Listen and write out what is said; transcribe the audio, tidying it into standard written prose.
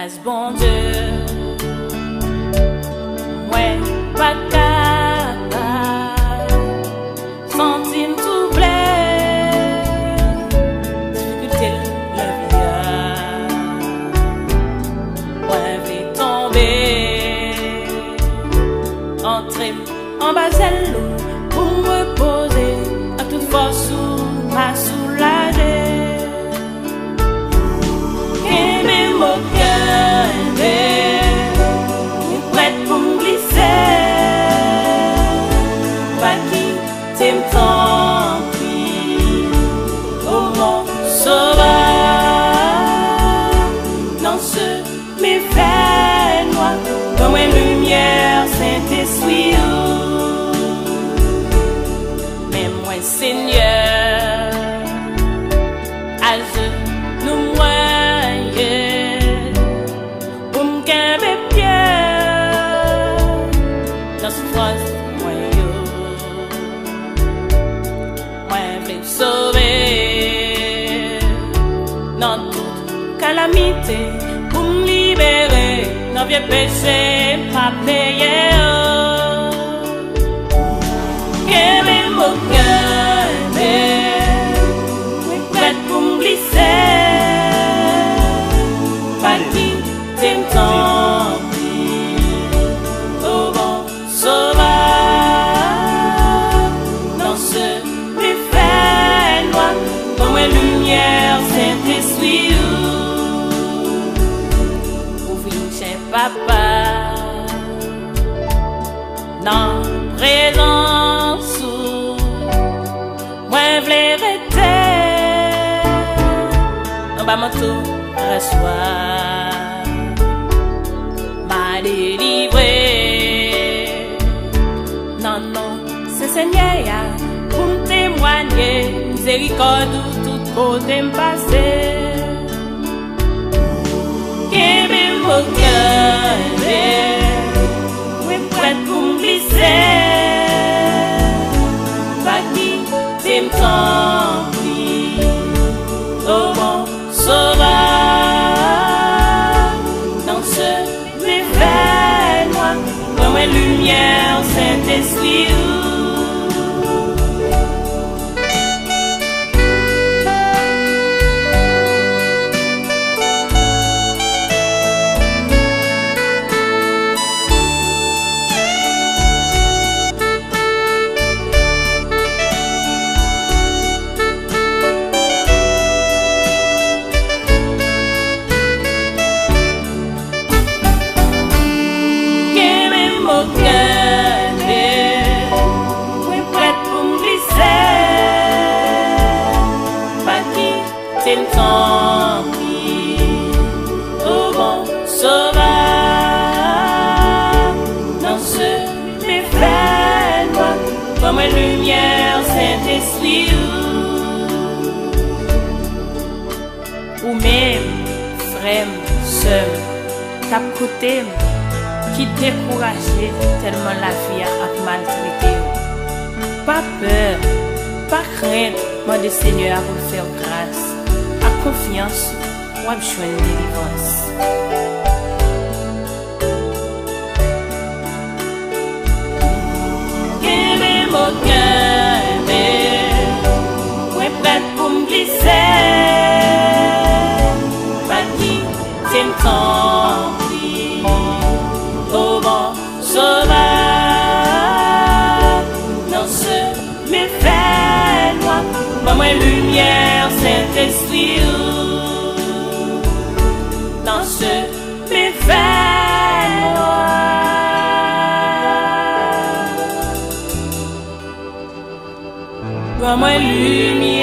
grâce bon Dieu. Ouais, pas capable, sentir tout blé, difficulté la vie, ouais, vais tomber, entrer en bas pour me poser à toute force sous ma soulager. Mon cœur est prête pour me glisser. Pas qui t'aime tant pis, oh mon sauveur. Dans ce méfait noir, comme une lumière Saint-Esprit. Mais moi Seigneur, à genoux moi dans toute calamité, pour me libérer, dans vieux péché, pas payer. Quel est mon cœur, prête pour me glisser, pas qui t'aime tant pis, oh bon sauveur, dans ce méfait noir, comme une lumière Saint-Esprit. Papa, dans présence moi v'lais rester, en bas mon tout reçoit, m'a délivré. Non, non, c'est Seigneur pour me témoigner, miséricorde tout côté me passer. Mon cœur est prête pour me glisser. Pas qui t'aime tant pis, oh mon sauveur. Dans ce méfait noir, comme une lumière Saint-Esprit. T'aime tant pis, oh bon sauveur, dans ce méfait noir, comme une lumière Saint-Esprit. Ou même, frère, sœur, cap côté, qui découragé tellement la vie a maltraité. Pas peur, pas crainte, moi le Seigneur a vous faire grâce. Confiance, ou à besoin de délivrance. Quel est mon cœur, est prête pour me glisser. Pas qui t'aime tant pis, oh bon sauveur. Dans ce méfait noir, moi lumière Saint-Esprit. Dans ce méfait noir, moi lumière.